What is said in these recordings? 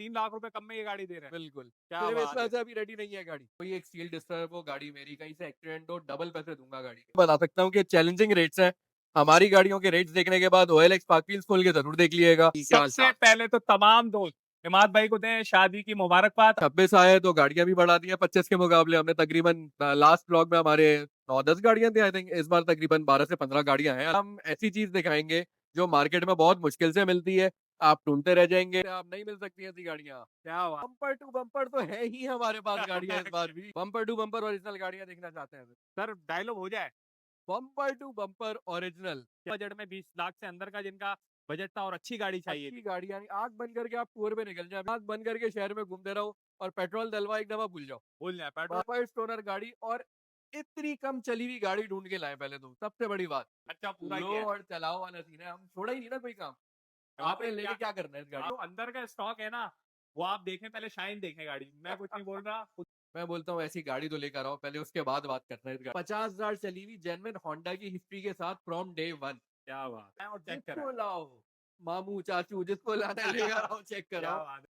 3 लाख रुपए कम में ये गाड़ी दे रहे हैं। बिल्कुल। क्या सिर्फ बात इसमें है। से अभी रेडी नहीं है गाड़ी। कोई एक स्टील डिस्टर्ब हो गाड़ी मेरी, कहीं से एक्सीडेंट हो, डबल पैसे दूंगा गाड़ी के। बता सकता हूँ कि चैलेंजिंग रेट्स हैं। हमारी गाड़ियों के रेट्स देखने के बाद OLX पार्क व्हील्स खोल के जरूर देख लिएगा। क्या हाल सबसे चाल? पहले तो तमाम दोस्त इमाद भाई को दें शादी की मुबारकबाद। 26 आए तो गाड़ियां भी बढ़ा दी हैं 25 के मुकाबले। हमने तकरीबन लास्ट ब्लॉग में हमारे 9-10 गाड़ियां थी आई थिंक। इस बार तकरीबन 12 से 15 गाड़ियां हैं। हम ऐसी चीज दिखाएंगे जो मार्केट में बहुत मुश्किल से मिलती है। आप ढूंढते रह जाएंगे, आप नहीं मिल सकती ऐसी गाड़ियां। क्या बात। बम्पर टू बम्पर तो है ही हमारे पास गाड़ियां इस बार भी। बम्पर टू बम्पर ओरिजिनल गाड़ियां देखना चाहते हैं? सर डायलॉग हो जाए। Bumper to bumper original budget में 20 लाख से अंदर का जिनका बजट था और अच्छी गाड़ी चाहिए अच्छी थी। गाड़ियां आग बंद करके आप कुएं पे निकल जाए, आग बंद करके शहर में घूमते रहो और पेट्रोल डलवा एक दफा भूल जाओ। भूल जाए पेट्रोल। पावर स्टोनर गाड़ी, और इतनी कम चली हुई गाड़ी ढूंढ के लाए पहले तो सबसे बड़ी बात। अच्छा पूरा लो किया है। और चलाओ वाला सीन है, हम छोड़ा ही नहीं ना कोई काम। इमाद आपने भाई लेके क्या क्या करना है इस गाड़ी? जो अंदर का स्टॉक है ना वो आप देखें, पहले शाइन देखें गाड़ी। मैं कुछ नहीं बोल रहा मैं बोलता हूँ ऐसी गाड़ी तो लेकर आओ पहले, उसके बाद बात करते हैं इस गाड़ी। 50,000 चली हुई जेन्युइन होंडा की हिस्ट्री के साथ फ्रॉम डे वन। क्या बात है। और चेक करा जिसको लाओ, मामू चाचू जिसको लाना है लेकर आओ, चेक क्या कराओ। बात है।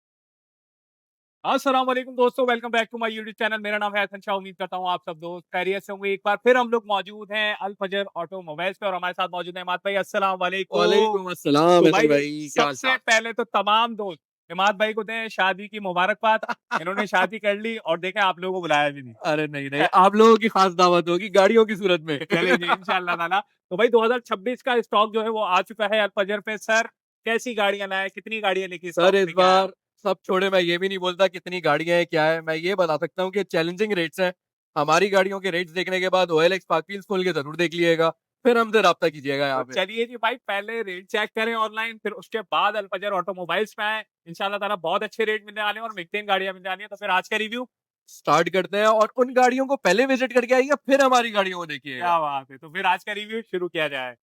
अस्सलाम वालेकुम दोस्तों, welcome back to my YouTube channel. मेरा नाम है हसन शाह। उम्मीद करता हूँ आप सब दोस्त खैरियत से होंगे। एक बार फिर हम लोग मौजूद हैं अल फजर ऑटोमोबाइल्स पे और हमारे साथ मौजूद है इमाद भाई। अस्सलाम वालेकुम। वालेकुम अस्सलाम तो हैदर भाई भाई, क्या हाल सबसे चाल? पहले तो तमाम दोस्त इमाद भाई को दें शादी की मुबारकबाद। इन्होंने शादी कर ली और देखें आप लोगों को बुलाया भी नहीं। अरे नहीं नहीं, आप लोगों की खास दावत होगी गाड़ियों की सूरत में। चलिए जी इंशाल्लाह ताला। तो भाई 2026 का स्टॉक जो है वो आ चुका है अल फजर पे। सर कैसी गाड़ियां लाए, कितनी गाड़ियां लेके सर स्टॉक इस लेके आया? बार सब छोड़े, मैं ये भी नहीं बोलता कितनी गाड़ियां हैं क्या है। मैं ये बता सकता हूँ कि चैलेंजिंग रेट्स हैं। हमारी गाड़ियों के रेट्स देखने के बाद OLX पार्क व्हील्स खोल के जरूर देख लिएगा, फिर हमसे राब्ता कीजिएगा तो यहाँ पे। चलिए जी भाई, पहले रेट चेक करें ऑनलाइन, फिर उसके बाद अल फजर ऑटोमोबाइल्स में आए। इंशाल्लाह ताला बहुत अच्छे रेट मिलने वाले हैं और मिक्टेन गाड़ियां मिलने वाली हैं। तो फिर आज का रिव्यू स्टार्ट करते हैं और उन गाड़ियों को पहले विजिट करके आइएगा, फिर हमारी गाड़ियों को देखिएगा। क्या बात है। तो फिर आज का रिव्यू शुरू किया जाए।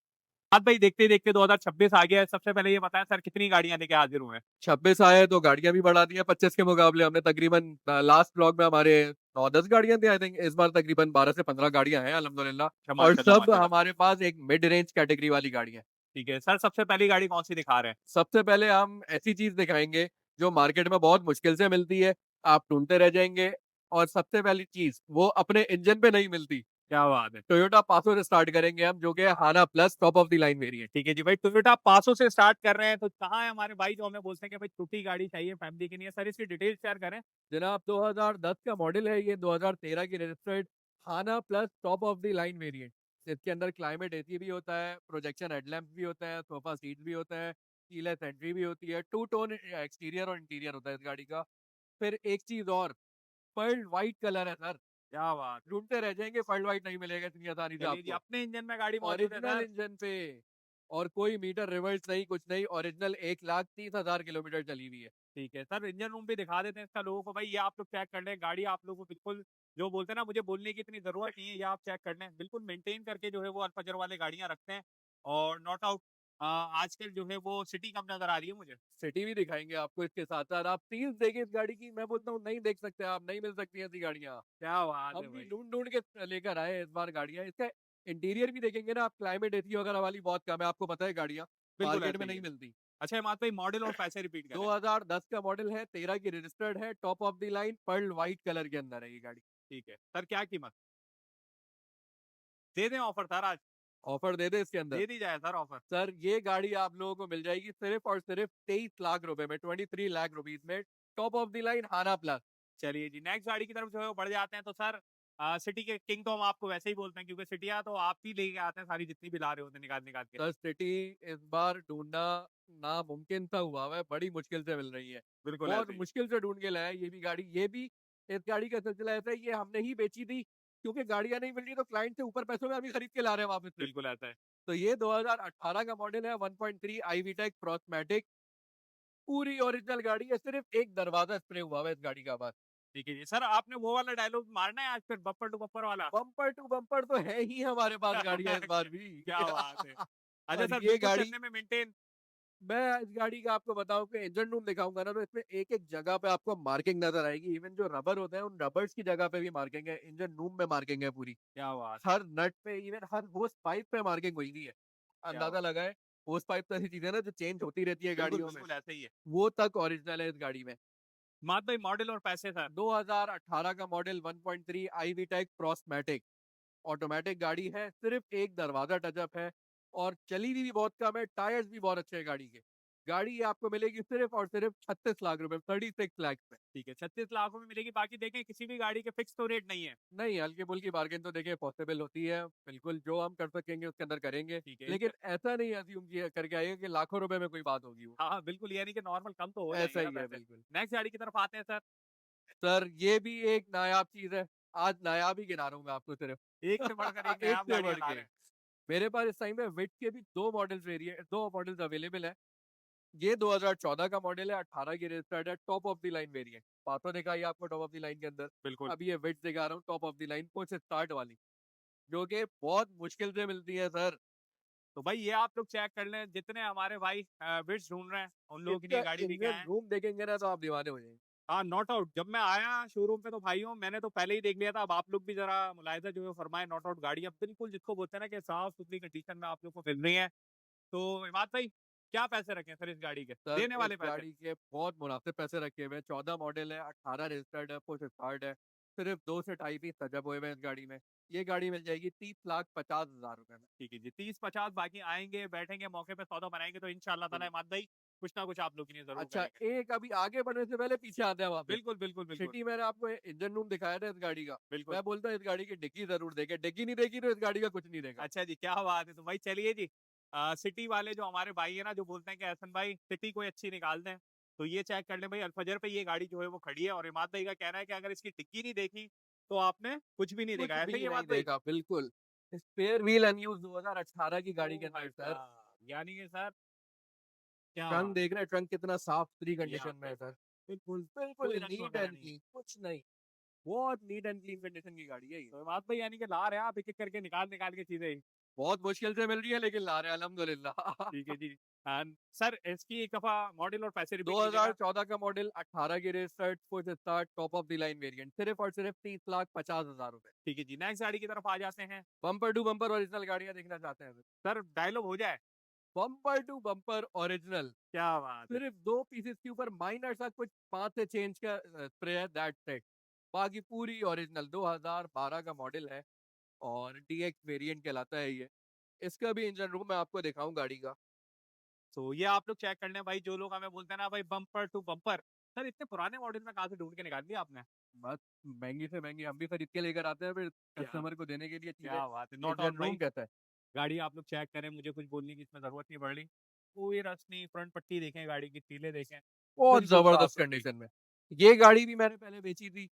आज भाई देखते देखते 2026 आ गया है। सबसे पहले ये बताएं सर, कितनी गाड़ियां लेके हाजिर हुए हैं? 26 आए तो गाड़ियां भी बढ़ा दी हैं 25 के मुकाबले। हमने तकरीबन लास्ट ब्लॉग में हमारे 9-10 गाड़ियां थी आई थिंक। इस बार तकरीबन 12 से 15 गाड़ियां हैं अच्छा अल्हम्दुलिल्लाह, और माशाल्लाह सब माशाल्लाह। हमारे पास एक मिड रेंज कैटेगरी वाली गाड़ी है। ठीक है सर, सबसे पहली गाड़ी कौन सी दिखा रहे हैं? सबसे पहले हम ऐसी चीज दिखाएंगे जो मार्केट में बहुत मुश्किल से मिलती है, आप ढूंढते रह जाएंगे। और सबसे पहली चीज वो अपने इंजन पे नहीं मिलती। क्या बात है। टोयोटा पासो से स्टार्ट करेंगे हम, जो कि है हाना plus top of the line variant. ठीक है जी भाई, टोयोटा 500 से स्टार्ट कर रहे हैं। तो कहाँ है हमारे भाई जो हमें बोलते हैं कि भाई छोटी गाड़ी चाहिए फैमिली के लिए? सर इसकी डिटेल शेयर करें। जनाब 2010 का मॉडल है ये, 2013 की रजिस्टर्ड हाना plus top of the line variant. इसके अंदर क्लाइमेट एसी भी होता है, प्रोजेक्शन हेडलैम्प भी होता है, सोफा सीट भी होता है, कीलेस एंट्री भी होती है, टू टोन एक्सटीरियर और इंटीरियर होता है इस गाड़ी का। फिर एक चीज और, पर्ल व्हाइट कलर है सर। क्या बात। ढूंढते रह जाएंगे, पर्ल व्हाइट नहीं मिलेगा इतनी आसानी से चलिए जी, आपको। अपने इंजन में गाड़ी मौजूद है ओरिजिनल सर। इंजन पे, और कोई मीटर रिवर्स नहीं, कुछ नहीं। ओरिजिनल 1,30,000 किलोमीटर चली हुई है। ठीक है सर, इंजन रूम भी दिखा देते हैं इसका लोगों को। भाई ये आप लोग चेक कर लें, गाड़ी आप लोगों को बिल्कुल जो बोलते हैं ना, मुझे बोलने की इतनी जरूरत नहीं है, ये आप चेक कर लें। बिल्कुल मेंटेन करके जो है वो अल्फजर वाले गाड़ियां रखते हैं। और नॉट आउट आजकल जो है वो सिटी कम नजर आ रही है मुझे। सिटी भी दिखाएंगे आपको इसके साथ साथ। आप चीज देखिए इस गाड़ी की, मैं बोलता हूँ नहीं देख सकते आप, नहीं मिल सकती ऐसी गाड़ियाँ। क्या बात है हम भी भाई। ढूंढ ढूंढ के लेकर आए इस बार गाड़ियाँ। इसका इंटीरियर भी देखेंगे ना आप, क्लाइमेट एसी वगैरह वाली बहुत कम है, आपको पता है गाड़ियाँ बिल्कुल मार्केट ऐसा में ही नहीं है। मिलती। अच्छा हिमात भाई, मॉडल और पैसे रिपीट करें। 2010 का मॉडल है, 13 की रजिस्टर्ड है, top of the line pearl white colour के अंदर है ये गाड़ी। ठीक है सर, क्या कीमत दे दें ऑफर सर आज? ऑफर दे दे इसके अंदर। दे दी जाए सर ऑफर। सर ये गाड़ी आप लोगों को मिल जाएगी सिर्फ और सिर्फ 23 लाख रुपए में, 23 लाख रुपीज में, टॉप ऑफ द लाइन हाना प्लस। चलिए जी, नेक्स्ट गाड़ी की तरफ जो है वो बढ़ जाते हैं। तो सर सिटी के किंग तो हम आपको वैसे ही बोलते हैं, क्योंकि सिटियाँ तो आप ही लेके आते हैं सारी, जितनी भी ला रहे होते हैं निकाल निकाल के। सर सिटी इस बार ढूंढना नामुमकिन सा हुआ है, बड़ी मुश्किल से मिल रही है। बिल्कुल बहुत ऐसे ही। मुश्किल से ढूंढ के लाया ये भी गाड़ी। ये भी इस गाड़ी का सिलसिला ऐसा है, ये हमने ही बेची थी क्योंकि गाड़ियां नहीं मिल रही, तो क्लाइंट से ऊपर पैसों में हम ही खरीद के ला रहे हैं वापस से। बिल्कुल ऐसा है। तो ये 2018 का मॉडल है, 1.3 iVTEC प्रोस्मेटिक, पूरी ओरिजिनल गाड़ी है। सिर्फ एक दरवाजा स्प्रे हुआ है इस गाड़ी का बस। ठीक है जी सर, आपने वो वाला डायलॉग मारना है आज फिर, बम्पर टू बम्पर वाला। बम्पर टू बम्पर तो है ही हमारे पास गाड़ियां इस बार भी। क्या बात है। अच्छा और सर, ये बिल्कुल गाड़ी, चलने में मेंटेन। मैं इस गाड़ी का आपको बताऊं कि इंजन रूम दिखाऊंगा ना, तो इसमें एक एक जगह पे आपको मार्किंग नजर आएगी। इवन जो रबर होते हैं उन रबर्स की जगह पे भी मार्किंग है, इंजन रूम में मार्किंग है पूरी। क्या बात। हर नट पे, इवन हर होस पाइप पे मार्किंग हुई हुई है। क्या अंदाजा बात। लगाए, होस पाइप तो ऐसी चीजें ना जो चेंज होती रहती है बिल्कुल गाड़ियों में, बिल्कुल ऐसे ही है। वो तक ओरिजिनल है इस गाड़ी में। मात भाई मॉडल और पैसे सर। 2018 का मॉडल 1.3 आईवी टेक क्रॉसमैटिक ऑटोमेटिक गाड़ी है, सिर्फ एक दरवाजा टचअप है और चली हुई भी बहुत कम है, टायर्स भी बहुत अच्छे हैं गाड़ी के। गाड़ी ये आपको मिलेगी सिर्फ और सिर्फ 36 लाख रुपए, 36 लाख में। ठीक है, 36 लाख में मिलेगी। बाकी देखें किसी भी गाड़ी के फिक्स तो रेट नहीं है। नहीं, हल्की फुल्की बार्गेन तो देखिए पॉसिबल होती है, बिल्कुल जो हम कर सकेंगे उसके अंदर करेंगे, ठीक है लेकिन ऐसा नहीं अज्यूम करके आइए कि लाखों रुपए में कोई बात होगी वो। हाँ हाँ बिल्कुल, यानी कि नॉर्मल कम तो हो ऐसा जाएंगे ना ही है पैसे। बिल्कुल। नेक्स्ट गाड़ी की तरफ आते हैं सर। सर ये भी एक नायाब चीज है, आज नायाब ही गिना रहा हूँ मैं आपको सिर्फ। एक से बढ़कर एक एक नया आप से गाड़ियां बढ़ ला के रहे हैं। मेरे पास इस टाइम पे विट के भी दो मॉडल्स अवेलेबल है। ये 2014 का मॉडल है, 18 की रजिस्टर्ड है, top of the line variant. बातों दिखाई आपको टॉप ऑफ द लाइन के अंदर। बिल्कुल। अभी ये विट दिखा रहा हूँ top of the line push start वाली, जो कि बहुत मुश्किल से मिलती है सर। तो भाई ये आप लोग चेक कर लें, जितने हमारे भाई बिट्स ढूंढ रहे हैं उन लोगों के इसका लिए गाड़ी लेके आए इंजन हैं। रूम देखेंगे ना तो आप दीवाने हो जाएंगे। हाँ नॉट आउट, जब मैं आया शोरूम पे तो भाइयों मैंने तो पहले ही देख लिया था। अब आप लोग भी जरा मुलायजा जो है फरमाए। नॉट आउट गाड़ियां बिल्कुल जिसको बोलते हैं ना कि साफ सुथरी कंडीशन में आप लोग को मिल रही है। तो इमाद भाई क्या पैसे रखे सर इस गाड़ी के, सर देने इस वाले पैसे? गाड़ी के बहुत मुनासिब पैसे रखे हुए हैं। 14 मॉडल है, 18 रजिस्टर्ड है, पुश स्टार्ट है। सिर्फ 2 से 2.5 पीस सजब हुए हैं इस गाड़ी में। ये गाड़ी मिल जाएगी 30,50,000 रुपए में। ठीक है जी, 30-50 बाकी आएंगे बैठेंगे मौके पे सौदा बनाएंगे तो इंशाल्लाह ताला इमाद भाई कुछ ना कुछ आप लोग के लिए जरूर अच्छा, करेंगे। एक अभी आगे बढ़ने से पहले पीछे आते हैं वापस। बिल्कुल बिल्कुल बिल्कुल। सिटी मैंने आपको इंजन रूम दिखाया था इस गाड़ी का। बिल्कुल। मैं बोलता हूँ इस गाड़ी की डिग्गी जरूर देखे, डिग्गी नहीं देखी तो इस गाड़ी का कुछ नहीं देगा। अच्छा जी, क्या बात है। तो भाई चलिए जी, सिटी वाले जो हमारे भाई है ना, जो बोलते हैं कि एहसन भाई सिटी कोई अच्छी निकाल दें, तो ये चेक कर लें भाई। अल्फजर पे ये गाड़ी जो है वो खड़ी है और इमाद भाई का कहना है कि अगर इसकी टिक्की नहीं देखी तो आपने कुछ भी नहीं कुछ देखा। ऐसे ही भी है नहीं इमाद भाई? देगा बिल्कुल। स्पेयर व्हील अनयूज 2018 की ओ गाड़ी के भाई अंदर सर। साहब, यानी कि सर क्या ट्रंक बात देख रहे हैं, ट्रंक कितना साफ सुथरी है। ये आप कंडीशन में है देखो, सर। बिल्कुल बिल्कुल कोई रंग नीट वगैरह एंड नहीं है। क्लीन, कुछ नहीं। बहुत नीट एंड क्लीन कंडीशन की गाड़ी है ये। तो इमाद भाई यानी कि ला रहे हैं आप एक एक करके निकाल निकाल के चीजें। बहुत मुश्किल से मिल रही है लेकिन ला रहे हैं अल्हम्दुलिल्लाह। ठीक है जी। सर इसकी एक दफा मॉडल और पैसे रिपीट कीजिएगा। 2014 का मॉडल, 18 की registered, push start, top of the line variant, सिर्फ और सिर्फ 30,50,000 रुपए। ठीक है जी, नेक्स्ट गाड़ी की तरफ आ जाते हैं। बम्पर टू बम्पर ओरिजिनल गाड़ियां देखना चाहते हैं? सर डायलॉग हो जाए। Bumper to bumper original. क्या बात है। सिर्फ 2 पीसेस के ऊपर माइनर सा कुछ 5 से 6 इंच का स्प्रे है, दैट्स इट। बाकी पूरी ओरिजिनल। 2012 का मॉडल है और डीएक्स वेरिएंट कहलाता है ये। इसका भी इंजन रूम मैं आपको दिखाऊं गाड़ी का। तो ये आप लोग चेक कर लें भाई, जो लोग हमें बोलते हैं ना भाई बम्पर टू बम्पर। सर इतने पुराने मॉडल में कहाँ से ढूंढ के निकाल दिया आपने? बस महंगी से महंगी हम भी खरीद के लेकर आते हैं फिर क्या कस्टमर को देने के लिए चीजें। क्या बात है। नॉट आउट इंजन रूम भाई, कहता है। गाड़ी आप लोग चेक करें, मुझे कुछ बोलने की इसमें जरूरत नहीं पड़ रही। कोई रस नहीं, फ्रंट पट्टी देखें, गाड़ी की टीले देखें, बहुत बिल्कुल साफ जबरदस्त सुथरी। कंडीशन में। ये गाड़ी भी मैंने पहले बेची थी,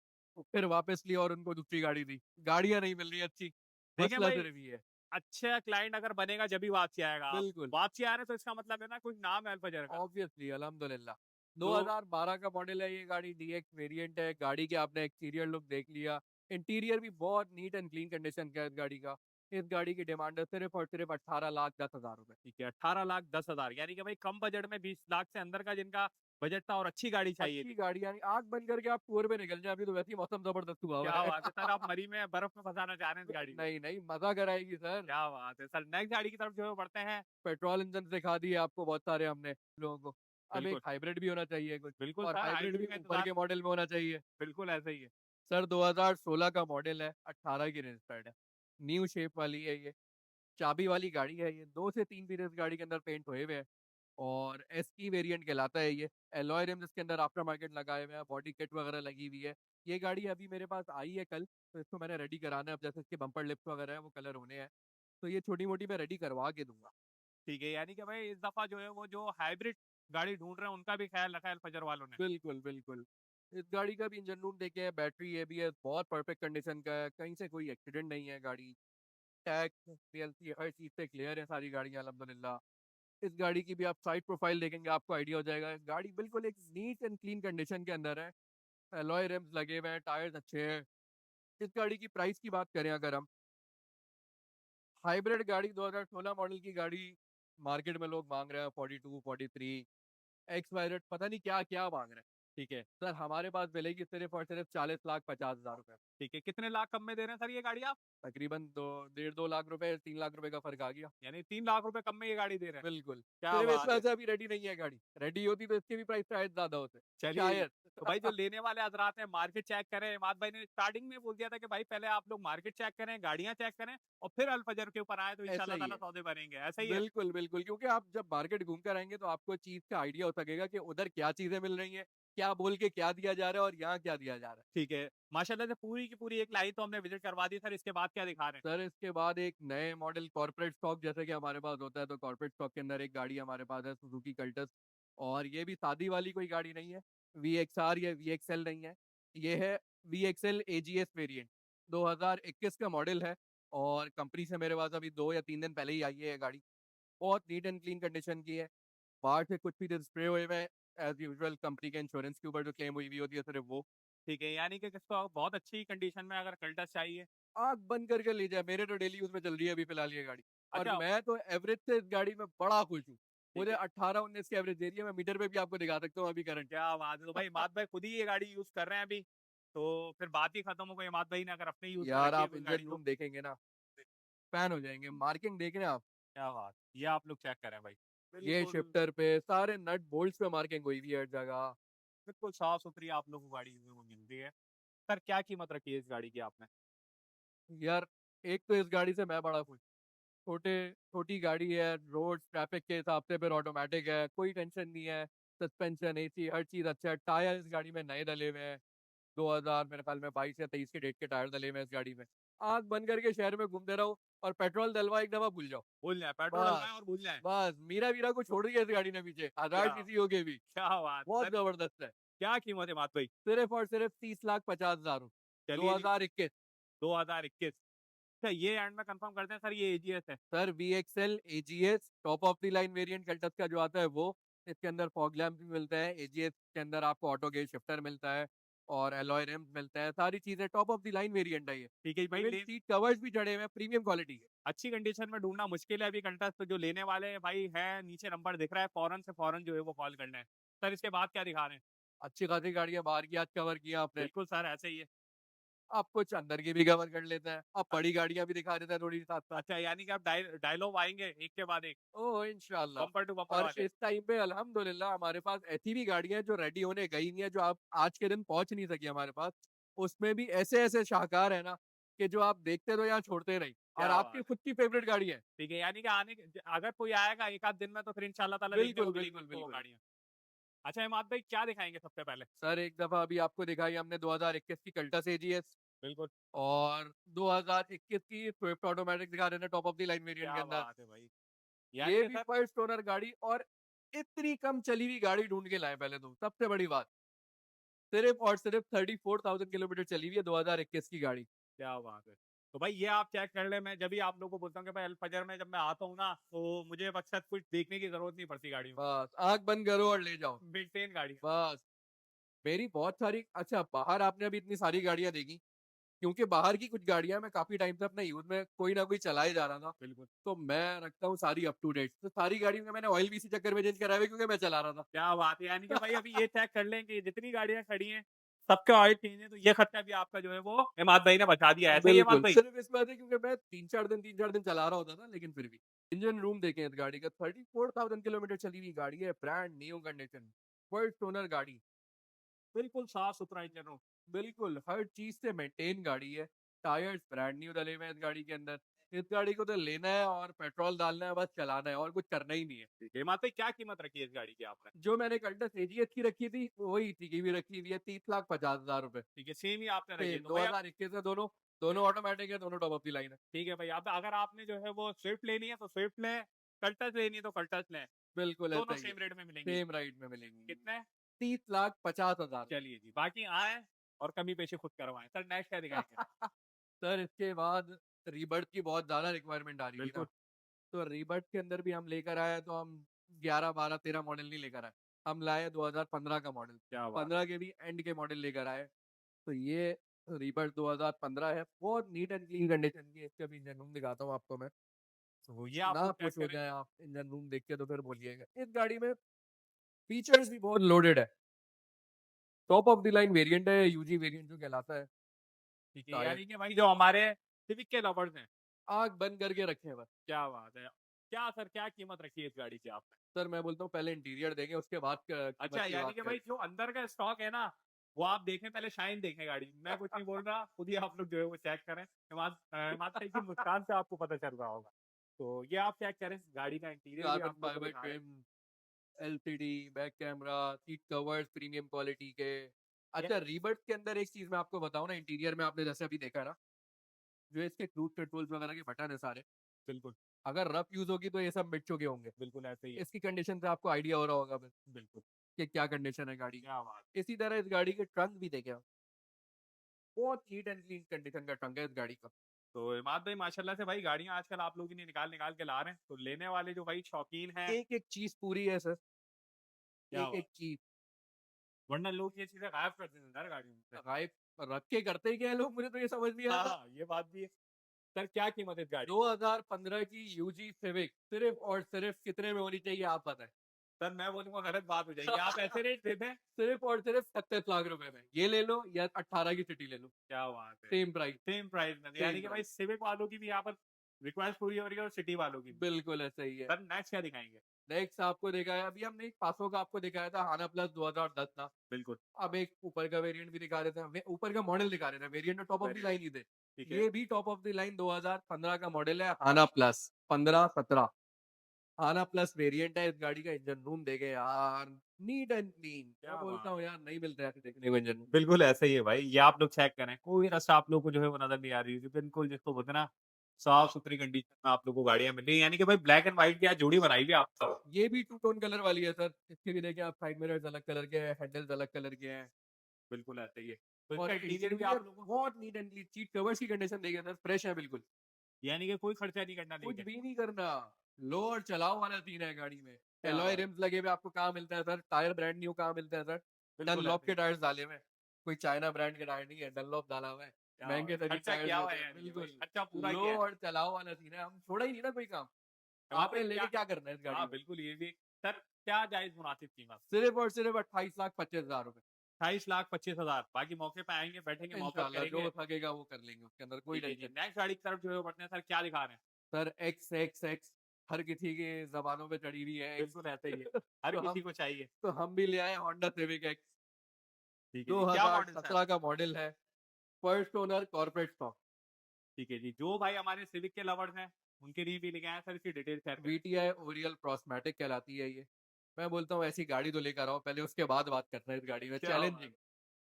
फिर वापस ली और उनको दूसरी गाड़ी दी। गाड़ियां नहीं मिल रही अच्छी, देखें मसला भाई, सिर्फ ये है। अच्छा क्लाइंट अगर बनेगा जब ही वापसी आएगा। आप बिल्कुल, वापसी आ रहे हैं तो इसका मतलब है ना कुछ नाम है अल्फजर का। ऑब्वियसली अल्हम्दुलिल्लाह। तो 2012 का मॉडल है ये गाड़ी, डीएक्स वेरिएंट है। गाड़ी के आपने एक्सटीरियर लुक देख लिया, इंटीरियर भी बहुत नीट एंड क्लीन कंडीशन का है इस गाड़ी का। इस गाड़ी की डिमांड है सिर्फ और सिर्फ 18,10,000 रुपए। ठीक है, 18,10,000, यानी कि भाई कम बजट में 20 लाख से अंदर का जिनका बजट था और अच्छी गाड़ी चाहिए अच्छी थी। गाड़ी यानी आग बंद करके आप टूर पे निकल जाए, अभी तो वैसे ही मौसम जबरदस्त हुआ हुआ क्या है। बात है सर, आप मरी में बर्फ में फंसाना चाह रहे हैं इस गाड़ी को। नहीं नहीं, मजा कराएगी सर। क्या बात है सर, नेक्स्ट गाड़ी की तरफ जो है बढ़ते हैं। पेट्रोल इंजन दिखा दिए आपको बहुत सारे हमने लोगों को। अब एक बिल्कुल हाइब्रिड भी होना चाहिए कुछ, बिल्कुल और सर, हाइब्रिड हाइब्रिड भी का ऊपर इंतजार। के मॉडल में होना चाहिए। बिल्कुल ऐसे ही है। सर 2016 का मॉडल है, 18 की रजिस्टर्ड है, न्यू शेप वाली है ये। चाबी वाली गाड़ी है ये, 2 से 3 पीस गाड़ी के अंदर पेंट हुए हुए हैं और एस की वेरिएंट कहलाता है ये। एलॉय रिम्स इसके अंदर आफ्टर मार्केट लगाए हुए हैं, बॉडी किट वगैरह लगी हुई है। ये गाड़ी अभी मेरे पास आई है कल, तो इसको मैंने रेडी कराना है। अब जैसे इसके बम्पर लिप्स वगैरह है वो कलर होने हैं, तो ये छोटी मोटी मैं रेडी करवा के दूंगा। ठीक है, यानी कि भाई इस दफा जो है वो जो हाइब्रिड गाड़ी ढूंढ रहे हैं उनका भी ख्याल रखा है अल्फजर वालों ने। बिल्कुल बिल्कुल। इस गाड़ी का भी इंजन रूम देखे हैं, बैटरी एबीएस बहुत परफेक्ट कंडीशन का है, कहीं से कोई एक्सीडेंट नहीं है गाड़ी। टैक्स पीएलसी हर चीज़ से क्लियर है सारी गाड़ियाँ अल्हम्दुलिल्लाह। इस गाड़ी की भी आप साइड प्रोफाइल देखेंगे आपको आइडिया हो जाएगा। गाड़ी बिल्कुल एक नीट एंड क्लीन कंडीशन के अंदर है। एलॉय रिम्स लगे हुए हैं, टायर्स अच्छे हैं। इस गाड़ी की प्राइस की बात करें अगर हम, हाइब्रिड गाड़ी 2016 मॉडल की गाड़ी मार्केट में लोग मांग रहे हैं 42 43, एक्स वाई जेड पता नहीं क्या क्या मांग रहे हैं। ठीक है, सर हमारे पास मिलेगी सिर्फ और सिर्फ 40,50,000 रुपए। ठीक है। कितने लाख कम में दे रहे हैं सर ये गाड़ी आप? तकरीबन 2 1.5 2 लाख रुपए 3 लाख रुपए का फर्क आ गया। यानी 3 लाख रुपए कम में ये गाड़ी दे रहे हैं। बिल्कुल। क्या सिर्फ इस बात वजह है! से अभी रेडी नहीं है गाड़ी। रेडी होती तो इसके भी प्राइस शायद ज्यादा होते। चलिए, शायद। तो भाई जो लेने वाले हज़रात हैं मार्केट चेक करें। इमाद भाई ने स्टार्टिंग में बोल दिया था कि भाई पहले आप लोग मार्केट चेक करें, गाड़ियाँ चेक करें और फिर अल फजर के ऊपर आएँ तो ऐसा इंशाल्लाह ही ताला है। सौदे बनेंगे। ऐसा ही है? बिल्कुल, बिल्कुल, क्योंकि आप जब मार्केट घूम कर आएँगे तो आपको चीज़ का आइडिया हो सकेगा कि उधर क्या चीज़ें मिल रही हैं, क्या बोल के क्या दिया जा रहा है और यहाँ क्या दिया जा रहा है। ठीक है। माशाल्लाह से पूरी की पूरी एक लाइन तो हमने विज़िट करवा दी सर, इसके बाद क्या दिखा रहे हैं? सर इसके बाद एक नए मॉडल कॉर्पोरेट स्टॉक जैसे कि हमारे पास होता है, तो कॉर्पोरेट स्टॉक के अंदर एक गाड़ी हमारे पास है सुजुकी कल्टस, और ये भी सादी वाली कोई गाड़ी नहीं है, वीएक्सआर या वीएक्सएल नहीं है। ये है वीएक्सएल एजीएस वेरिएंट, 2021 का मॉडल है, और कंपनी से मेरे पास अभी 2 या 3 दिन पहले ही आई है ये गाड़ी। बहुत नीट एंड क्लीन कंडीशन की है। बाहर से कुछ भी स्प्रे हुए हुए हैं, एज़ यूजुअल कंपनी के इंश्योरेंस के ऊपर जो क्लेम हुई हुई होती है सिर्फ वो। ठीक है, यानी कि किसको बहुत अच्छी कंडीशन में अगर कल्टस चाहिए। आँख बंद करके ले जाए, मेरे तो डेली यूज़ में चल रही है अभी फ़िलहाल ये गाड़ी। और अच्छा, मैं तो एवरेज से इस गाड़ी में बड़ा खुश हूँ। ठीक मुझे है। 18-19 की एवरेज दे रही है, मैं मीटर पे भी आपको दिखा सकता हूँ अभी करंट। क्या बात है! तो भाई इमाद भाई खुद ही ये गाड़ी यूज़ कर रहे हैं अभी, तो फिर बात ही खत्म हो गई। इमाद भाई ने अगर अपने यूज़ में यार रखी है आप कोई गाड़ी इंजन तो। रूम देखेंगे ना, फैन हो जाएँगे। मार्किंग देख रहे हैं आप? क्या बात! ये आप लोग चेक करें भाई। ये बिल्कुल, शिफ्टर पे सारे नट बोल्ट्स पे मार्किंग हुई हुई है हर जगह। बिल्कुल साफ-सुथरी आप लोगों को गाड़ी वो मिल रही है। सर क्या कीमत रखी है इस गाड़ी की आपने? यार एक तो इस गाड़ी से मैं बड़ा खुश, छोटी गाड़ी है, रोड ट्रैफिक के हिसाब से फिर ऑटोमेटिक है, कोई टेंशन नहीं है। सस्पेंशन, एसी हर चीज़ अच्छा है। टायर इस गाड़ी में नए डले हुए हैं। 2000 मेरे ख्याल में 22 या 23 के डेट के टायर डले हुए हैं इस गाड़ी में। आँख बंद करके शहर में घूमते रहो और पेट्रोल डलवा एक दफा भूल जाओ। भूल जाएँ, पेट्रोल बस, डलवाएँ और भूल जाएँ। बस मीरा-वीरा को छोड़ दिया इस गाड़ी ने पीछे, 1000 क्या सीसी होके भी। क्या बात! बहुत सर ज़बरदस्त है। क्या कीमत है इमाद भाई? सिर्फ और सिर्फ 30,50,000 चलिए जी, 2021। 2021। अच्छा ये एंड में कंफर्म करते हैं सर ये एजीएस है। Sir VXL AGS top of the line variant Cultus का जो आता है वो। इसके अंदर फॉग लैम्प भी मिलता है, एजीएस के अंदर आपको ऑटो गेयर शिफ्टर मिलता है और एलॉय रिम्स मिलता है, सारी चीजें top of the line variant है ये। ठीक है भाई इवन ले सीट कवर्स भी जड़े हुए हैं, प्रीमियम क्वालिटी के। अच्छी कंडीशन में ढूँढना मुश्किल है अभी कंटस्ट तो जो लेने वाले हैं भाई हैं, नीचे नंबर दिख रहा है, फ़ौरन से फ़ौरन जो है वो कॉल करना है। सर इसके बाद क्या दिखा रहे हैं? अच्छी खासी गाड़ियां बाहर की आज कवर किया आपने। बिल्कुल सर ऐसे ही है। आप कुछ अंदर की भी कवर कर लेते हैं, आप बड़ी गाड़ियां भी दिखा देते हैं थोड़ी साथ साथ। अच्छा यानी कि आप डायलॉग आएँगे एक के बाद एक, ओह इंशाल्लाह। बम्पर टू बम्पर और वाले। इस टाइम पे अल्हम्दुलिल्लाह हमारे पास ऐसी भी गाड़ियां हैं जो रेडी होने गई नहीं है, जो आप आज के दिन पहुंच नहीं सकी हमारे पास। उसमें भी ऐसे ऐसे शाहकार है ना, कि जो आप देखते तो यहाँ छोड़ते नहीं, और क्या आपकी बात है! खुद की फेवरेट गाड़ी है। ठीक है, यानी कि आने के अगर कोई आएगा एक आध दिन में तो फिर इंशाल्लाह ताला देखने बिल्कुल को मिलेंगी बिल्कुल उसको वो बिल्कुल। गाड़ियाँ। अच्छा इमाद भाई क्या दिखाएँगे सबसे पहले? सर एक दफा अभी आपको दिखाई हमने 2021 की कल्टस एजीएस, बिल्कुल, और 2021 की स्विफ्ट ऑटोमेटिक दिखा रहे हैं top of the line variant के क्या अंदर। बात है भाई! यानी ये कि भी सर फर्स्ट ओनर गाड़ी, और इतनी कम चली हुई गाड़ी ढूंढ के लाए पहले तो सबसे बड़ी बात। सिर्फ और सिर्फ 34,000 किलोमीटर चली हुई है 2021 की गाड़ी। क्या बात है! तो भाई ये आप चेक कर लें, मैं जब भी आप लोगों को बोलता हूँ कि भाई अल फजर में जब मैं आता हूँ ना, तो मुझे अक्सर कुछ देखने की ज़रूरत नहीं पड़ती गाड़ियों में। बस आँख बंद करो और ले जाओ। मेंटेन गाड़ियाँ। बस। मेरी बहुत सारी, अच्छा बाहर आपने अभी इतनी सारी गाड़ियां देखी, क्योंकि बाहर की कुछ गाड़ियां मैं काफी टाइम से अपने यूज में कोई ना कोई चलाए जा रहा था, बिल्कुल। तो मैं रखता हूँ सारी अप टू डेट। तो सारी गाड़ियों का मैंने ऑयल भी इसी चक्कर में चेंज कराया हुआ है, क्योंकि मैं चला रहा था। क्या बात है! यानी कि भाई अभी ये चेक कर लें कि जितनी गाड़ियाँ खड़ी हैं, सबके ऑयल चेंज है, तो ये खर्चा भी आपका जो है वो इमाद भाई ने बचा दिया है। ऐसा ही है इमाद बिल्कुल, भाई? सिर्फ इस वजह से क्योंकि मैं 3 4 दिन चला रहा होता था, लेकिन फिर भी इंजन रूम देखें इस गाड़ी का, 34,000 किलोमीटर चली हुई गाड़ी है, brand new condition, first owner गाड़ी। बिल्कुल साफ-सुथरा इंजन हो। बिल्कुल, हर चीज़ से मेंटेन गाड़ी है। टायर्स ब्रांड न्यू डले हुए हैं इस गाड़ी के अंदर। इस गाड़ी को तो लेना है और पेट्रोल डालना है, बस चलाना है और कुछ करना ही नहीं है। ठीक है, इमाद भाई क्या कीमत रखी है इस गाड़ी की आपने? जो मैंने कल्टस एजीएस की रखी थी, वही थी की भी रखी हुई है, 30,50,000 रुपए। ठीक है, सेम ही आपने रखी है। सेम तो भाई अब 2021 है दोनों, दोनों ऑटोमेटिक है, दोनों टॉप ऑफ द लाइन है। ठीक है भाई, अब अगर आपने जो है वो स्विफ्ट लेनी है तो स्विफ्ट लें, कल्टस लेनी है तो कल्टस लें। बिल्कुल ऐसा दोनों ही है। सेम रेट में मिलेंगी। सेम राइड में मिलेंगी। कितने? 30,50,000। चलिए जी, बाकी आएँ और कमी पेशी खुद करवाएँ। सर नेक्स्ट क्या दिखाएँगे? सर इसके बाद रीबर्थ की बहुत ज़्यादा रिक्वायरमेंट आ रही थी ना, बिल्कुल, तो रीबर्थ के अंदर भी हम लेकर आए, तो हम 11 12 13 मॉडल नहीं लेकर आए, हम लाए 2015 का मॉडल। क्या बात! 15 के भी एंड के मॉडल लेकर आए। तो ये रीबर्थ 2015 है, बहुत नीट एंड क्लीन कंडीशन की है। इसका भी इंजन रूम दिखाता हूँ आपको मैं। तो ये आप ना लोग चेक खुश हो करें। जाए आप इंजन रूम देख के तो फिर बोलिएगा। इस गाड़ी में फीचर्स भी बहुत लोडेड है। Top of the line variant है, यूजी वेरिएंट जो कहलाता है। ठीक है, टायर यानी कि भाई जो हमारे सिविक के लवर्स हैं, आँख बंद करके रखे हैं बस। क्या बात है। क्या सर, क्या कीमत रखी है इस गाड़ी की आपने? सर मैं बोलता हूँ पहले इंटीरियर देंगे, उसके बाद कीमत अच्छा, की यानी बात कि भाई करें। जो अंदर का स्टॉक है ना, वो आप देखें, पहले शाइन देखें गाड़ी की। मैं कुछ नहीं बोल रहा, खुद ही आप लोग जो है वो चेक करें। इमाद भाई की मुस्कान से आपको पता चल रहा होगा। तो ये आप चेक करें, गाड़ी का इंटीरियर भी कार्बन आप लोग को फाइबर दिखा रहे हैं। Trim, LCD, back camera, seat covers premium quality के। ये अच्छा, रीबर्ट्स के अंदर एक चीज मैं आपको बताऊं ना, इंटीरियर में आपने जैसे अभी देखा है ना, जो इसके क्रूज कंट्रोल्स वगैरह के बटन है सारे, बिल्कुल, अगर रफ यूज होगी तो ये सब मिट चुके होंगे। बिल्कुल ऐसे ही है। इसकी कंडीशन से आपको आइडिया हो रहा होगा बस बिल्कुल, कि क्या कंडीशन है गाड़ी क्या बात। की। इसी तरह इस गाड़ी के ट्रंक भी देखे आप, बहुत नीट एंड क्लीन कंडीशन का ट्रंक है इस गाड़ी का। तो इमाद भाई माशाल्लाह से भाई गाड़ियां आजकल आप लोग ही नहीं निकाल निकाल के ला रहे हैं, तो लेने वाले जो भाई शौकीन हैं, एक एक चीज पूरी है सर, क्या एक बात। एक चीज। वरना लोग ये चीजें गायब कर देते हैं यार गाड़ियों में से। गायब रख के करते ही क्या है लोग, मुझे तो ये समझ नहीं हाँ आता। हाँ, ये बात भी है। सर क्या कीमत है इस गाड़ी? 2015 की यूजी सिविक सिर्फ और सिर्फ कितने में होनी चाहिए आप बताएं? सर मैं बोलूंगा गलत बात हो जाएगी, आप ऐसे रेट देते हैं। सिर्फ और सिर्फ 37 लाख रुपए में ये ले लो या 18 की सिटी ले लो, क्या बात है। Same price. सेम प्राइस में, सेम यानी कि भाई प्राइस, सिविक वालों की भी यहाँ पर रिक्वेस्ट पूरी हो रही है और सिटी वालों की भी। बिल्कुल ऐसा ही है। सर नेक्स्ट क्या दिखाएंगे? नेक्स्ट आपको दिखाया, अभी हमने एक पासो का आपको दिखाया था, हाना प्लस 2010 था। बिल्कुल। अब एक ऊपर का वेरिएंट भी दिखा रहे थे, ऊपर का मॉडल दिखा रहे थे, वेरिएंट तो top of the very line ही थे। ठीक है। ये भी टॉप ऑफ द लाइन 2015 का मॉडल है, हाना प्लस 15-17। हाना प्लस वेरिएंट है, इस गाड़ी का इंजन रूम देखे यार, नीट एंड क्लीन। मैं क्या बोलता बात। हूँ यार, नहीं मिलता है ऐसे देखने को इंजन रूम। बिल्कुल ऐसा ही है भाई, ये आप लोग चेक करें, कोई रस आप लोग को जो है वो नजर नहीं आ रही है। बिल्कुल जिसको बोलते हैं ना, साफ सुथरी कंडीशन में आप लोग को गाड़ियां मिल रही है, यानी कि भाई ब्लैक एंड व्हाइट की आज जोड़ी बनाई हुई है आप सब। ये भी टू टोन कलर वाली है सर, इसके भी देखें आप, साइड मिरर्स अलग कलर के हैं, हैंडल्स अलग कलर के हैं। बिल्कुल ऐसा ही है। तो इसका और इंटीरियर भी इंटीरियर आप लोग को, बहुत neat and clean, seat covers की कंडीशन देखिए सर, फ्रेश है बिल्कुल। यानी कि कोई खर्चा नहीं करना कुछ लेके। भी नहीं करना, लो और चलाओ वाला सीन है गाड़ी में। क्या एलॉय बात। रिम्स लगे हुए आपको कहाँ मिलता है सर, टायर ब्रांड न्यू कहाँ मिलता है सर। बिल्कुल डनलॉप ऐसा ही के है। टायर्स डाले हुए हैं, कोई चाइना ब्रांड के टायर नहीं है, डनलॉप डाला हुआ है। क्या बात महंगे है। तरीके खर्चा टायर्स किया हुआ होते है, हैं यानी कि भाई बिल्कुल। खर्चा पूरा लो किया है। और चलाओ वाला सीन है, हम छोड़ा ही नहीं ना कोई काम। तो वहाँ पे आपने क्या, लेके क्या करना है इस गाड़ी हाँ में? बिल्कुल ये भी। सर क्या जायज मुनासिब कीमत? सिर्फ और सिर्फ 28,25,000 रुपए। 28,25,000, बाकी मौके पे आएंगे, बैठेंगे, मोहब्बत इंशाल्लाह जो करेंगे। थकेगा वो कर लेंगे, उसके अंदर कोई ठीक है जी, टेंशन। नेक्स्ट गाड़ी की तरफ जो है वो बढ़ते हैं। सर क्या दिखा रहे हैं? सर एक्स एक्स एक्स हर किसी के जबानों पे चढ़ी हुई है एक्स। बिल्कुल ऐसा ही है, हर तो किसी हम को चाहिए। तो हम भी ले आए होंडा सिविक एक्स। ठीक है जी, क्या मॉडल सर? 2017 का मॉडल है, फर्स्ट ओनर कॉर्पोरेट स्टॉक। ठीक है जी, जो भाई हमारे सिविक के लवर्स हैं उनके लिए भी लेके आए हैं। सर इसकी डिटेल शेयर करें। वीटीआई ओरियल प्रोस्मेटिक कहलाती है ये। मैं बोलता हूँ ऐसी गाड़ी तो लेकर आओ पहले, उसके बाद बात करना है इस गाड़ी में। क्या बात। चैलेंजिंग,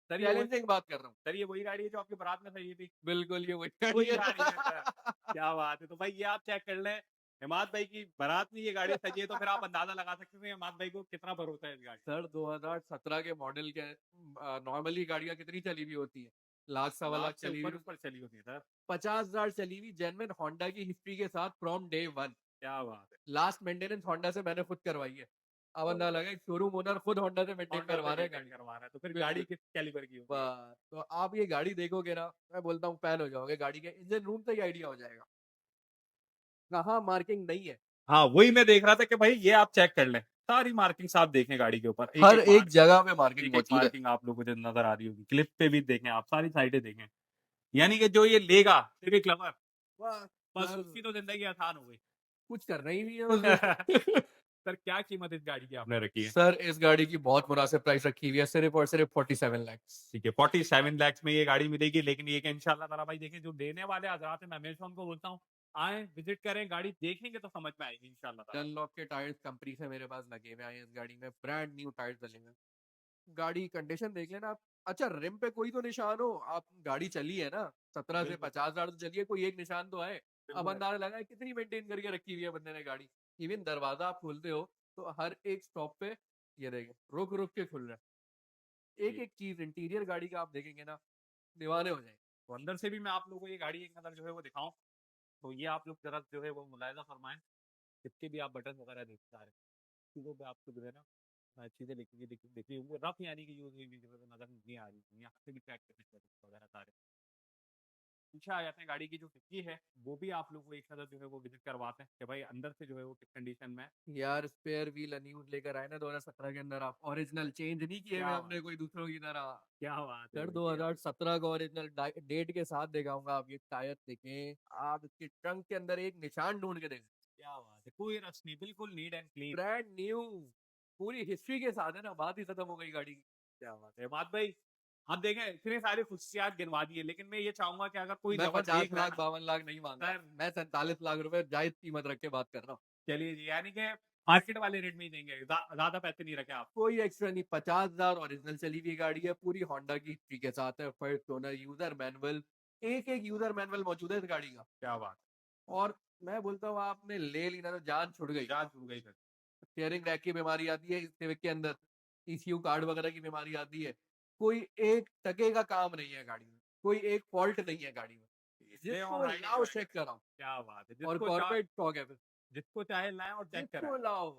सर ये वही, चैलेंजिंग बात कर रहा हूँ। सर ये वही गाड़ी है जो आपकी बारात में सही थी? बिल्कुल ये वही गाड़ी वही है। गाड़ी है सर। क्या बात है। तो भाई ये आप चेक कर लें, हिमाद भाई की बारात में ये गाड़ी सजी है, तो फिर आप अंदाजा लगा सकते हैं हिमाद भाई को कितना भरोसा है इस गाड़ी। सर 2017 के मॉडल के, नॉर्मली गाड़ियाँ कितनी चली हुई होती है, लाख सवा लाख लाख से चली ऊपर हुई। ऊपर चली होती है सर। 50,000 चली हुई जेनविन होंडा की हिस्ट्री के साथ फ्रॉम डे वन। क्या बात है। लास्ट मेंटेनेंस होंडा से मैंने खुद करवाई है। अब अंदाजा लगा, शोरूम ओनर खुद होंडा से मेंटेन होंडा करवा से रहे हैं मेंटेन गाड़ी। करवा रहा है, तो फिर गाड़ी बिल्कुल। किस कैलिबर की होगी? बस तो आप ये गाड़ी देखोगे ना, मैं बोलता हूँ फैन हो जाओगे गाड़ी के, इंजन रूम से ही आइडिया हो जाएगा कहाँ मार्किंग नहीं है। हाँ वही मैं देख रहा था कि भाई ये आप चेक कर लें, सारी मार्किंग आप देखें गाड़ी के ऊपर, एक हर एक एक मार्क, जगह पे मार्किंग एक एक मौजूद है। मार्किंग आप लोगों को जो नजर आ रही होगी, क्लिप पे भी देखें, आप सारी साइडें देखें। यानी कि जो ये लेगा सिविक लवर, वाह, बस सर उसकी तो जिंदगी आसान हो गई। कुछ करना ही नहीं है उसमें। सर क्या कीमत इस गाड़ी की आपने रखी है? सर इस गाड़ी की बहुत मुनासिब प्राइस रखी हुई है, सिर्फ और सिर्फ 47 लाख। ठीक है, 47 lakhs में ये गाड़ी मिलेगी। लेकिन ये कि इंशाल्लाह ताला भाई देखें, जो देने वाले हजरात हैं, मैं हमेशा उनको बोलता हूँ आए विजिट करें, गाड़ी देखेंगे तो समझ में आएगी इंशाल्लाह ताला। डनलॉप के टायर्स कंपनी से मेरे पास लगे हुए हैं इस गाड़ी में, ब्रांड न्यू टायर्स डले हुए हैं। गाड़ी कंडीशन देख लेना आप। अच्छा, रिम पे कोई तो निशान हो, आप गाड़ी चली है ना, 17 से बिल्कुल 50,000 तो चलिए, कोई एक निशान तो आए। अब बिल्कुल है। अंदाजा लगा है कितनी मेंटेन करके रखी हुई है बंदे ने गाड़ी। इवन दरवाजा आप खोलते हो तो हर एक स्टॉप पे ये देखें, रुक रुक के खुल रहा है। एक जी। एक चीज इंटीरियर गाड़ी का आप देखेंगे ना, दीवाने हो जाएंगे। तो अंदर से भी मैं आप लोगों को ये गाड़ी एक नजर जो है वो दिखाऊं, तो ये आप लोग जरा जो है वो मुलायजा फरमाएं। जितने भी आप बटन वगैरह देख पा रहे हैं, चीज़ों पे आपको जो है ना चीज़ें लिखी दिख रही होंगी, रफ यानी कि यूज हुई भी जो है वो नजर नहीं आ रही, यहाँ से भी ट्रैक करने वगैरह सारे। पीछे आ जाते हैं, गाड़ी की जो डिक्की है वो भी आप लोग को एक नज़र जो है वो विजिट करवाते हैं कि भाई अंदर से जो है वो किस कंडीशन में है। यार स्पेयर व्हील अनयूज लेकर आए ना 2017 के अंदर आप, ओरिजिनल चेंज नहीं किए हुए क्या बात हमने कोई दूसरों की तरह। क्या बात है सर भाई, ये आप 2017 का ओरिजिनल डेट के साथ दिखाऊंगा, आप ये टायर देखें, आप इसके ट्रंक के अंदर एक निशान ढूंढ के देखें, क्या बात है, कोई रस नहीं, बिल्कुल neat and clean. Brand new, पूरी हिस्ट्री के साथ है ना, बात ही खत्म हो गई गाड़ी की। क्या बात है बात भाई। आप देखें इतने सारे खुशियात गिनवा दिए, लेकिन मैं ये चाहूंगा कि अगर कोई मैं लवर 50 देख रहा है लाख ना 52 लाख नहीं मांग रहा, सर, मैं 47 लाख रुपए जायज कीमत रख के बात कर रहा हूँ। चलिए जी, यानी कि मार्केट वाले रेट में ही देंगे, ज्यादा पैसे नहीं रखे आप। कोई एक्स्ट्रा नहीं, 50,000 ओरिजिनल चली हुई गाड़ी है, पूरी होंडा की हिस्ट्री के साथ है, फर्स्ट ओनर, यूजर मैनुअल, एक एक यूजर मैनुअल मौजूद है इस गाड़ी का। क्या बात और मैं बोलता हूँ आपने ले ली ना तो जान छुड़ है, गई। जान छूट गई फिर। स्टीयरिंग रैक की बीमारी आती है इस सिविक के अंदर, ईसीयू कार्ड वगैरह की बीमारी आती है, कोई एक टके का काम नहीं है गाड़ी में, कोई एक फॉल्ट नहीं है गाड़ी में, ले जिसको ऑन राइड लाओ एंजॉय चेक करें। कराओ। क्या बात है, और जिसको चाहे, कॉर्पोरेट स्टॉक है फिर, जिसको चाहे लाए और चेक कराए। जिसको लाओ,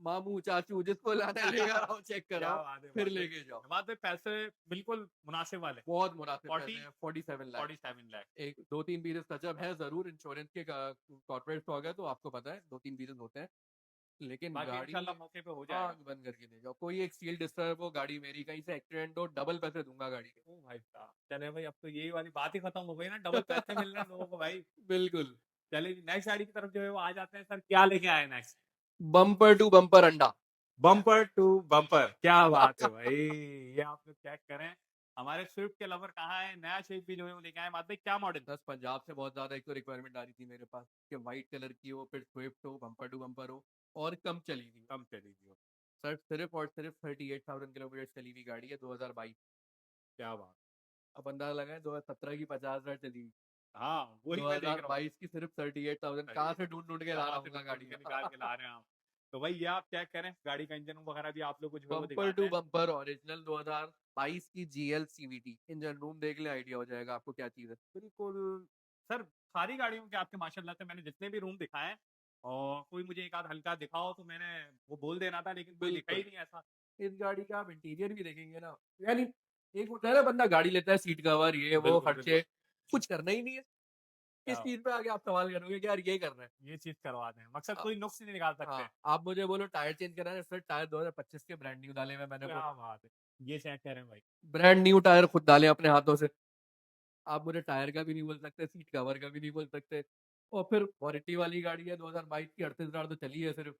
मामू चाचू जिसको लाना है लेकर आओ, चेक क्या कराओ, बात है फिर बात भाई। लेके जाओ। बात भाई, पैसे बिल्कुल मुनासिब वाले। बहुत मुनासिब पैसे 40, हैं, 47 लाख। 47 लाख। एक दो तीन पीसेस टचअप है जरूर, इंश्योरेंस के कॉर्पोरेट स्टॉक है तो आपको पता है दो तीन पीसेस होते हैं, लेकिन बाकी गाड़ी इंशाल्लाह मौके पे हो जाएगा। आग बंद करके ले जाओ। कोई एक सील डिस्टर्ब हो, गाड़ी मेरी, कहीं से एक्सीडेंट हो, डबल पैसे दूंगा गाड़ी के। ओ भाई साहब, चले भाई, अब तो यही वाली बात ही खत्म हो गई ना, डबल पैसे मिल रहे हैं लोगों को भाई। बिल्कुल। चलिए नेक्स्ट गाड़ी की तरफ जो है वो आ जाते हैं। सर क्या लेके आए नेक्स्ट? बम्पर टू बम्पर अंडा। बम्पर टू बम्पर, क्या बात है भाई। ये आप लोग चेक करें, हमारे स्विफ्ट के लवर कहाँ है, नया शेप भी जो है वो लेके आए। बात भाई क्या मॉडल? बस पंजाब से बहुत ज्यादा एक तो रिक्वायरमेंट आ रही थी मेरे पास कि व्हाइट कलर की हो, फिर स्विफ्ट हो, बम्पर टू बम्पर हो, और कम चली हुई। कम चली थी वो। सर सिर्फ और सिर्फ 38,000 किलोमीटर चली हुई गाड़ी है, 2022। क्या बात। अब अंदाजा लगाए 2017 की 50,000 चली हुई, हाँ वही दो मैं देख हजार रहा हूँ। बाईस की सिर्फ 38,000 कहाँ से ढूंढ ढूंढ के ला रहा कहाँ से हूँ ढूंढ गाड़ी के निकाल के ला रहे हैं आप। तो भाई ये आप चेक करें, गाड़ी का इंजन वगैरह भी आप लोग को जो है वो बम्पर दिखाते टू हैं। बम्पर ओरिजिनल 2022 की GL CVT, इंजन रूम देख ले आइडिया हो जाएगा आपको क्या चीज है। बिल्कुल। सर सारी गाड़ियों के आपके माशाल्लाह से मैंने जितने भी रूम दिखाए हैं, और कोई मुझे एक आध हल्का दिखाओ तो मैंने वो बोल देना था, लेकिन कोई दिखा बिल्कुल। ही नहीं ऐसा। इस गाड़ी का आप इंटीरियर भी देखेंगे ना, यानी एक होता है ना बंदा गाड़ी लेता है, सीट कवर ये वो बिल्कुल बिल्कुल। खर्चे, कुछ करना ही नहीं है, क्या किस चीज पे आगे आप सवाल करोगे कि यार ये कर रहे हैं। ये चीज करवा दें, मकसद अ- कोई नुक्स नहीं निकाल सकते हैं। हाँ, आप मुझे बोलो टायर चेंज कराना है, सर टायर 2025 के ब्रांड न्यू डाले हुए हैं मैंने, क्या बात है, ये चेक करें भाई। ब्रांड न्यू टायर खुद डाले अपने हाथों से। आप मुझे टायर का भी नहीं बोल सकते, सीट कवर का भी नहीं बोल सकते। और फिर वारंटी वाली गाड़ी है 2022 की, 38,000 तो चली है सिर्फ।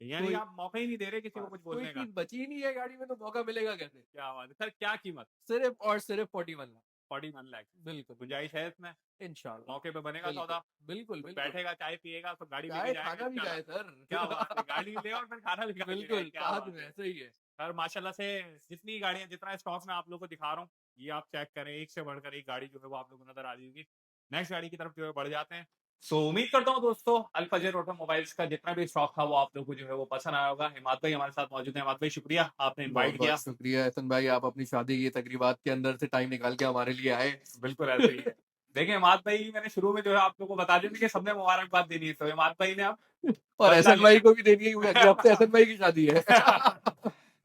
यानी कि कोई आप मौका ही नहीं दे रहे किसी को कुछ कोई बोलने का। चीज बची ही नहीं है गाड़ी में तो मौका मिलेगा कैसे। क्या बात है सर, क्या कीमत? सिर्फ और सिर्फ 41 लाख। 41 लाख। बिल्कुल। गुंजाइश है इसमें? इंशाल्लाह। मौके पे बनेगा बिल्कुल सौदा? बिल्कुल कुछ बिल्कुल। बैठेगा, चाय पिएगा, तो गाड़ी लेके चाहे जाएंगे खाना भी इंशाल्लाह। खाए सर। क्या बात है, गाड़ी ले और फिर खाना भी खा के जाए, बिल्कुल, क्या साथ बात में है। ऐसे ही है। सर माशाल्लाह से जितनी गाड़ियां, जितना स्टॉक में आप लोगों को दिखा रहा हूँ, ये आप चेक करें, एक से बढ़कर एक गाड़ी जो है वो आप लोगों को नजर आ रही होगी। नेक्स्ट गाड़ी की तरफ जो है बढ़ जाते हैं। तो उम्मीद करता हूँ दोस्तों, अल फजर ऑटोमोबाइल्स का जितना भी स्टॉक था वो आप लोगों को जो है वो पसंद आया होगा। हिमात भाई हमारे साथ मौजूद है। हिमात भाई शुक्रिया, आपने बहुत इनवाइट बहुत किया। शुक्रिया एहसन भाई, आप अपनी शादी की तकरीबात के अंदर से टाइम निकाल के हमारे लिए आए। बिल्कुल ऐसे ही है। देखिए हिमात भाई, मैंने शुरू में जो है आप लोगों को बता दिया था कि सबने मुबारकबाद देनी है, तो हिमात भाई ने अब और बदला एहसन भाई लिया। को भी देनी है क्योंकि अगले हफ्ते एहसन भाई की शादी है।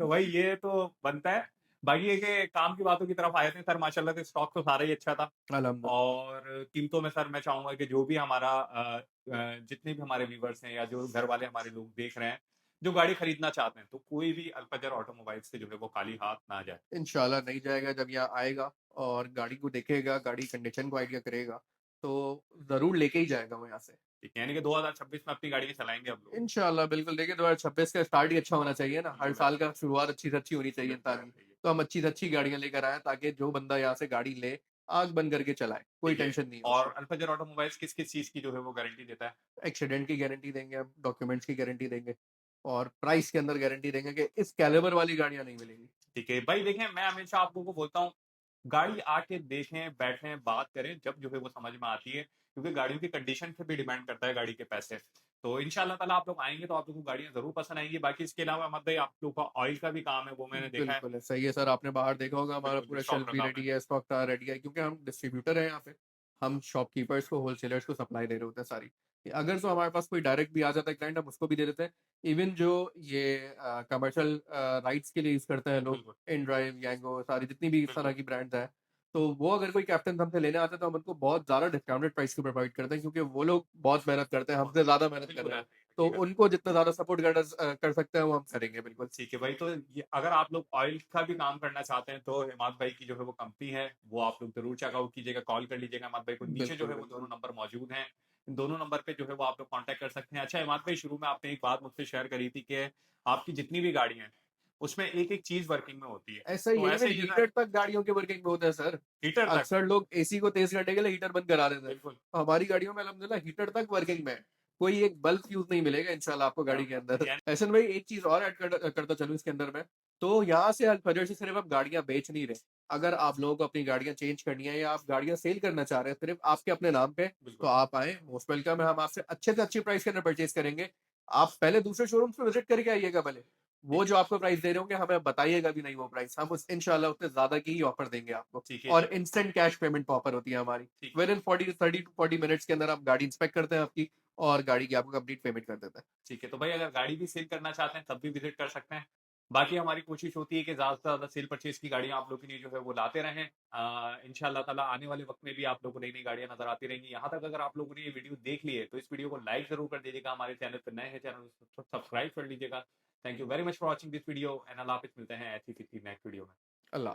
तो भाई ये तो बनता है। बाकी है कि काम की बातों की तरफ आए थे सर, माशाल्लाह से स्टॉक तो सारा ही अच्छा था। अल्हम्दुलिल्लाह। और कीमतों में सर मैं चाहूंगा कि जो भी हमारा जितने भी हमारे व्यूवर्स हैं या जो घर वाले हमारे लोग देख रहे हैं, जो गाड़ी खरीदना चाहते हैं, तो कोई भी अल्फजर ऑटोमोबाइल्स से जो है वो खाली हाथ ना जाए। इंशाल्लाह नहीं जाएगा, जब यहाँ आएगा और गाड़ी को देखेगा, गाड़ी कंडीशन को आइडिया करेगा, तो जरूर लेके ही जाएगा वो यहाँ से। ठीक है, यानी कि 2026 में अपनी गाड़ियां चलाएंगे हम लोग। इंशाल्लाह बिल्कुल। देखिए 2026 का स्टार्ट ही अच्छा होना चाहिए ना, हर बिल्कुल साल का शुरुआत अच्छी से अच्छी होनी चाहिए बिल्कुल इंसान की। ऐसे ही है। तो हम अच्छी से अच्छी गाड़ियां लेकर आए ताकि जो बंदा यहाँ से गाड़ी ले, आग बंद करके चलाए, कोई ठीक है। टेंशन नहीं हो और उसको। अल्फजर ऑटोमोबाइल्स किस किस चीज की जो है वो गारंटी देता है? एक्सीडेंट की गारंटी देंगे हम, डॉक्यूमेंट्स की गारंटी देंगे, और प्राइस के अंदर गारंटी देंगे कि इस कैलिबर वाली गाड़ियां नहीं मिलेंगी। ठीक है भाई, देखें मैं हमेशा आप लोगों को बोलता हूँ, गाड़ी आके देखें, बैठें, बात करें, जब जो है वो समझ में आती है, क्योंकि गाड़ियों की कंडीशन पे भी डिपेंड करता है गाड़ी के पैसे। तो इंशाल्लाह ताला आप लोग आएंगे तो आप लोगों को गाड़ियां जरूर पसंद आएंगी। बाकी इसके अलावा मत भाई, आप लोगों का ऑयल का भी काम है, वो मैंने देखा है। बिल्कुल है, सही है सर, आपने बाहर देखा होगा हमारा बिल्कुल पूरा स्टॉक शेल्फ भी रखा हुआ है। रेडी है, स्टॉक रेडी है, क्योंकि हम डिस्ट्रीब्यूटर हैं यहाँ पे। हम शॉपकीपर्स को, होलसेलर्स को सप्लाई दे रहे होते हैं सारी। अगर तो हमारे पास कोई डायरेक्ट भी आ जाता है क्लाइंट, हम उसको भी दे देते हैं। इवन जो ये कमर्शियल राइड्स के लिए यूज करते हैं लोग, बिल्कुल इन ड्राइव, यांगो, सारी जितनी भी इस तरह बिल्कुल। की ब्रांड्स है, तो वो अगर कोई कैप्टन हमसे लेने आता है तो हम उनको बहुत ज़्यादा डिस्काउंटेड प्राइस पे प्रोवाइड करते हैं, क्योंकि वो लोग बहुत मेहनत करते हैं, हमसे ज़्यादा मेहनत कर बिल्कुल रहे हैं। ऐसे ही, तो हकीकत में। उनको जितना ज़्यादा सपोर्ट कर सकते हैं वो हम करेंगे बिल्कुल। ठीक है भाई, तो ये अगर आप लोग ऑयल का भी काम करना चाहते हैं तो हिमाद भाई की जो है वो कंपनी है, वो आप लोग ज़रूर चेकआउट कीजिएगा, कॉल कर लीजिएगा हिमाद भाई को। नीचे जो बिल्कुल, है वो बिल्कुल। दोनों नंबर मौजूद हैं। इन दोनों नंबर पे जो है वो आप लोग कॉन्टैक्ट कर सकते हैं। अच्छा हिमाद भाई, शुरू में आपने एक बात मुझसे शेयर करी थी कि आपकी जितनी भी गाड़ियाँ हैं, उसमें एक-एक चीज़ वर्किंग में होती है। ऐसा ही तो है, इवन ऐसे ही जैसा हीटर तक गाड़ियों के वर्किंग में होता है सर। हीटर तक अक्सर लोग एसी को तेज़ करने के लिए हीटर बंद करा देते हैं। बिल्कुल, तो हमारी गाड़ियों में अल्हम्दुलिल्लाह हीटर तक वर्किंग में है। कोई एक बल्ब फ्यूज़ नहीं मिलेगा इंशाल्लाह आपको क्या गाड़ी के बात अंदर। है! यानी एहसन भाई एक चीज़ और करता चलूँ इसके अंदर मैं, तो यहाँ से अल-फजर से सिर्फ़ आप गाड़ियाँ बेच नहीं रहे। अगर आप लोगों को अपनी गाड़ियाँ चेंज करनी है या आप गाड़ियाँ सेल करना चाह रहे हैं सिर्फ़ आपके अपने नाम पे, तो बिल्कुल, आप आएँ, मोस्ट वेलकम है। हम आपसे अच्छे से अच्छी प्राइस के अंदर परचेज़ करेंगे। आप पहले दूसरे शोरूम्स में विज़िट करके आइएगा भले। वो ठीक जो आपको प्राइस दे रहे होंगे हमें बताइएगा भी नहीं वो प्राइस। हम उस इंशाल्लाह उससे ज़्यादा की ही ऑफ़र देंगे आपको। ठीक है, और ठीक है, इंस्टेंट कैश पेमेंट ऑफ़र होती है हमारी। ठीक है। विदिन 40 30 टू 40 मिनट्स के अंदर आप गाड़ी इंस्पेक्ट करते हैं आपकी, और गाड़ी की आपको कंप्लीट पेमेंट कर देते हैं। ठीक है, तो भाई अगर गाड़ी भी सेल करना चाहते हैं तब भी विज़िट कर सकते हैं। बाकी हमारी कोशिश होती है कि ज़्यादा से ज़्यादा सेल परचेज़ की गाड़ियाँ आप लोगों के लिए जो है वो लाते रहें। इंशाअल्लाह ताला आने वाले वक़्त में भी आप लोगों को नई-नई गाड़ियाँ नज़र आती रहेंगी। यहाँ तक अगर आप लोगों ने ये वीडियो देख ली है, तो इस वीडियो को लाइक ज़रूर कर दीजिएगा। हमारे चैनल पे नए हैं, चैनल को सब्सक्राइब कर लीजिएगा। Thank you very much for watching this video and अल्लाह हाफ़िज़। मिलते हैं ऐसी किसी नेक्स्ट वीडियो में। अल्लाह